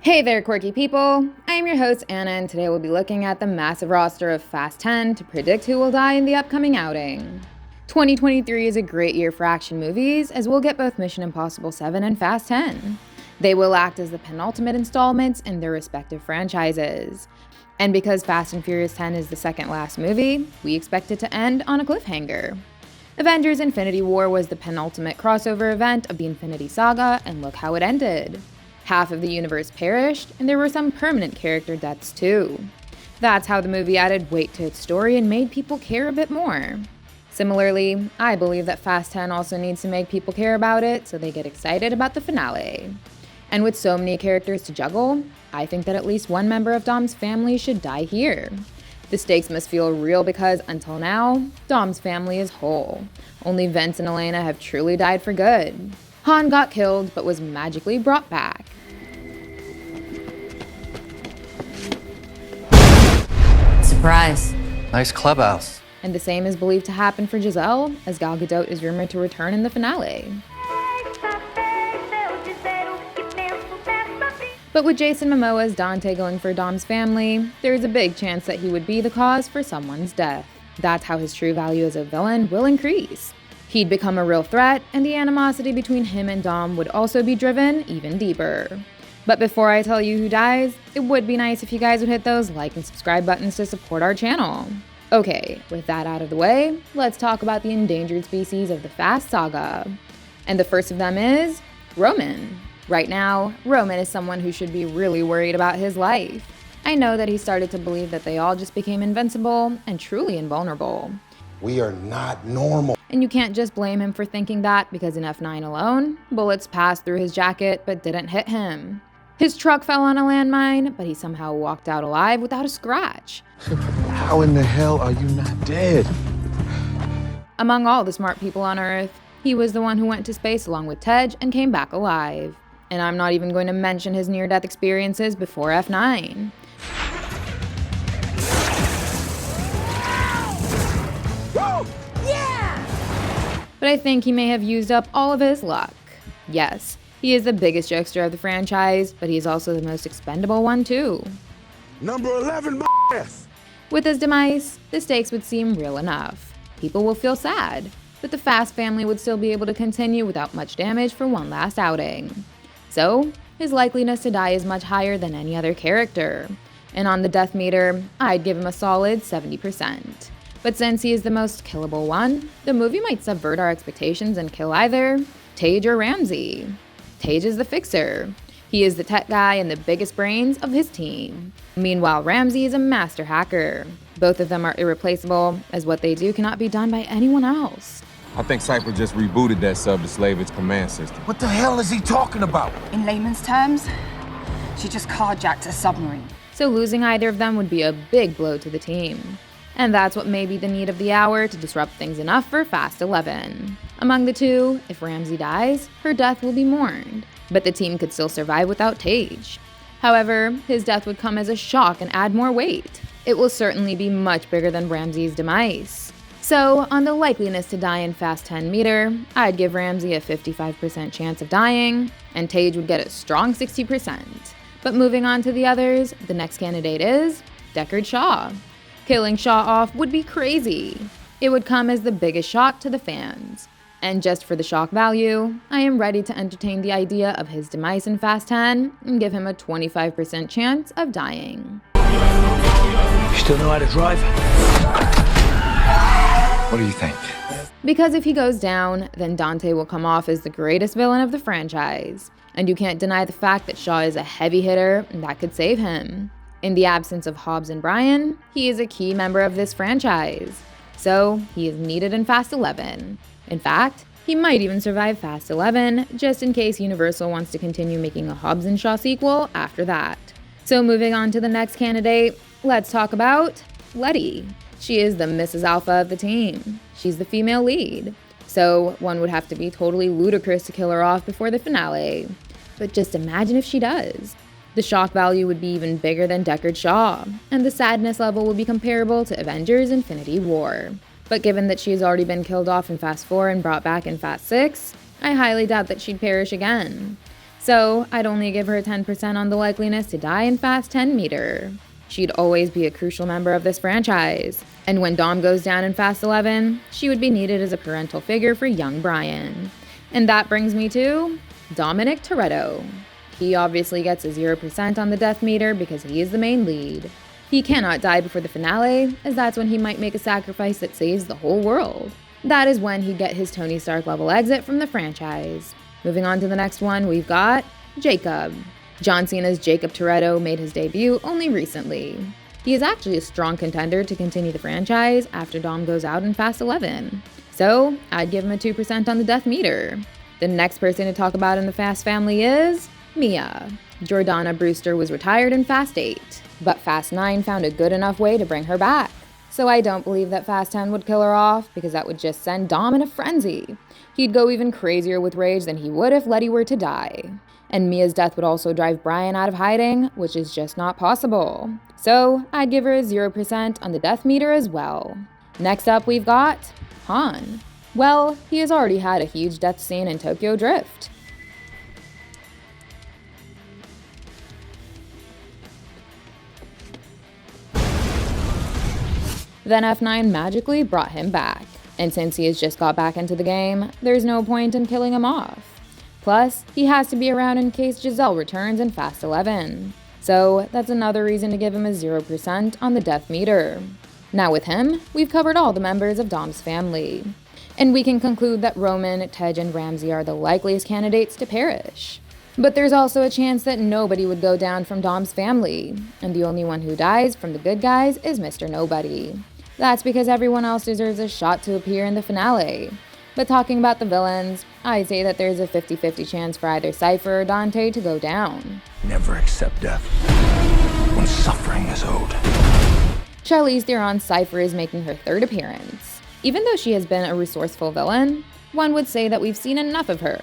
Hey there, quirky people! I am your host, Anna, and today we'll be looking at the massive roster of Fast 10 to predict who will die in the upcoming outing. 2023 is a great year for action movies, as we'll get both Mission Impossible 7 and Fast 10. They will act as the penultimate installments in their respective franchises. And because Fast and Furious 10 is the second last movie, we expect it to end on a cliffhanger. Avengers Infinity War was the penultimate crossover event of the Infinity Saga, and look how it ended. Half of the universe perished, and there were some permanent character deaths too. That's how the movie added weight to its story and made people care a bit more. Similarly, I believe that Fast 10 also needs to make people care about it so they get excited about the finale. And with so many characters to juggle, I think that at least one member of Dom's family should die here. The stakes must feel real because, until now, Dom's family is whole. Only Vince and Elena have truly died for good. Han got killed, but was magically brought back. Surprise. Nice clubhouse. And the same is believed to happen for Giselle, as Gal Gadot is rumored to return in the finale. But with Jason Momoa's Dante going for Dom's family, there is a big chance that he would be the cause for someone's death. That's how his true value as a villain will increase. He'd become a real threat, and the animosity between him and Dom would also be driven even deeper. But before I tell you who dies, it would be nice if you guys would hit those like and subscribe buttons to support our channel. Okay, with that out of the way, let's talk about the endangered species of the Fast Saga. And the first of them is Roman. Right now, Roman is someone who should be really worried about his life. I know that he started to believe that they all just became invincible and truly invulnerable. We are not normal. And you can't just blame him for thinking that, because in F9 alone, bullets passed through his jacket but didn't hit him. His truck fell on a landmine, but he somehow walked out alive without a scratch. How in the hell are you not dead? Among all the smart people on Earth, he was the one who went to space along with Tej and came back alive. And I'm not even going to mention his near-death experiences before F9. But I think he may have used up all of his luck. Yes, he is the biggest jokester of the franchise, but he is also the most expendable one too. Number 11, ass. With his demise, the stakes would seem real enough. People will feel sad, but the Fast family would still be able to continue without much damage for one last outing. So, his likeliness to die is much higher than any other character. And on the death meter, I'd give him a solid 70%. But since he is the most killable one, the movie might subvert our expectations and kill either Tej or Ramsey. Tej is the fixer. He is the tech guy and the biggest brains of his team. Meanwhile, Ramsey is a master hacker. Both of them are irreplaceable, as what they do cannot be done by anyone else. I think Cypher just rebooted that sub to slave its command system. What the hell is he talking about? In layman's terms, she just carjacked a submarine. So losing either of them would be a big blow to the team. And that's what may be the need of the hour to disrupt things enough for Fast 11. Among the two, if Ramsey dies, her death will be mourned, but the team could still survive without Tej. However, his death would come as a shock and add more weight. It will certainly be much bigger than Ramsey's demise. So, on the likeliness to die in Fast 10 meter, I'd give Ramsey a 55% chance of dying, and Tej would get a strong 60%. But moving on to the others, the next candidate is Deckard Shaw. Killing Shaw off would be crazy. It would come as the biggest shock to the fans. And just for the shock value, I am ready to entertain the idea of his demise in Fast 10 and give him a 25% chance of dying. You still know how to drive? What do you think? Because if he goes down, then Dante will come off as the greatest villain of the franchise. And you can't deny the fact that Shaw is a heavy hitter and that could save him. In the absence of Hobbs and Brian, he is a key member of this franchise. So, he is needed in Fast 11. In fact, he might even survive Fast 11, just in case Universal wants to continue making a Hobbs and Shaw sequel after that. So moving on to the next candidate, let's talk about Letty. She is the Mrs. Alpha of the team. She's the female lead. So one would have to be totally ludicrous to kill her off before the finale. But just imagine if she does. The shock value would be even bigger than Deckard Shaw, and the sadness level would be comparable to Avengers Infinity War. But given that she has already been killed off in Fast 4 and brought back in Fast 6, I highly doubt that she'd perish again. So I'd only give her 10% on the likeliness to die in Fast 10 meter. She'd always be a crucial member of this franchise, and when Dom goes down in Fast 11, she would be needed as a parental figure for young Brian. And that brings me to Dominic Toretto. He obviously gets a 0% on the death meter because he is the main lead. He cannot die before the finale, as that's when he might make a sacrifice that saves the whole world. That is when he'd get his Tony Stark level exit from the franchise. Moving on to the next one, we've got Jacob. John Cena's Jacob Toretto made his debut only recently. He is actually a strong contender to continue the franchise after Dom goes out in Fast 11. So I'd give him a 2% on the death meter. The next person to talk about in the Fast family is Mia. Jordana Brewster was retired in Fast 8, but Fast 9 found a good enough way to bring her back. So I don't believe that Fast 10 would kill her off, because that would just send Dom in a frenzy. He'd go even crazier with rage than he would if Letty were to die. And Mia's death would also drive Brian out of hiding, which is just not possible. So I'd give her a 0% on the death meter as well. Next up, we've got Han. Well, he has already had a huge death scene in Tokyo Drift. Then F9 magically brought him back, and since he has just got back into the game, there's no point in killing him off. Plus, he has to be around in case Giselle returns in Fast 11. So that's another reason to give him a 0% on the death meter. Now with him, we've covered all the members of Dom's family. And we can conclude that Roman, Tej, and Ramsey are the likeliest candidates to perish. But there's also a chance that nobody would go down from Dom's family, and the only one who dies from the good guys is Mr. Nobody. That's because everyone else deserves a shot to appear in the finale. But talking about the villains, I'd say that there's a 50-50 chance for either Cypher or Dante to go down. Never accept death when suffering is owed. Charlize Theron's Cypher is making her third appearance. Even though she has been a resourceful villain, one would say that we've seen enough of her.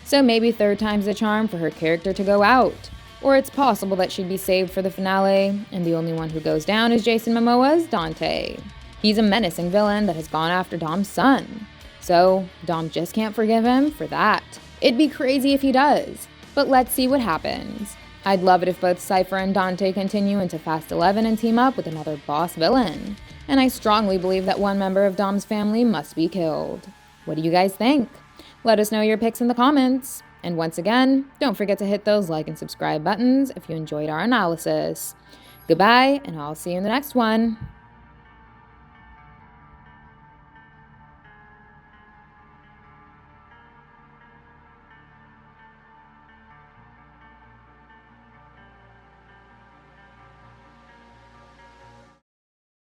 So maybe third time's the charm for her character to go out. Or it's possible that she'd be saved for the finale, and the only one who goes down is Jason Momoa's Dante. He's a menacing villain that has gone after Dom's son. So Dom just can't forgive him for that. It'd be crazy if he does, but let's see what happens. I'd love it if both Cypher and Dante continue into Fast 11 and team up with another boss villain. And I strongly believe that one member of Dom's family must be killed. What do you guys think? Let us know your picks in the comments. And once again, don't forget to hit those like and subscribe buttons if you enjoyed our analysis. Goodbye, and I'll see you in the next one.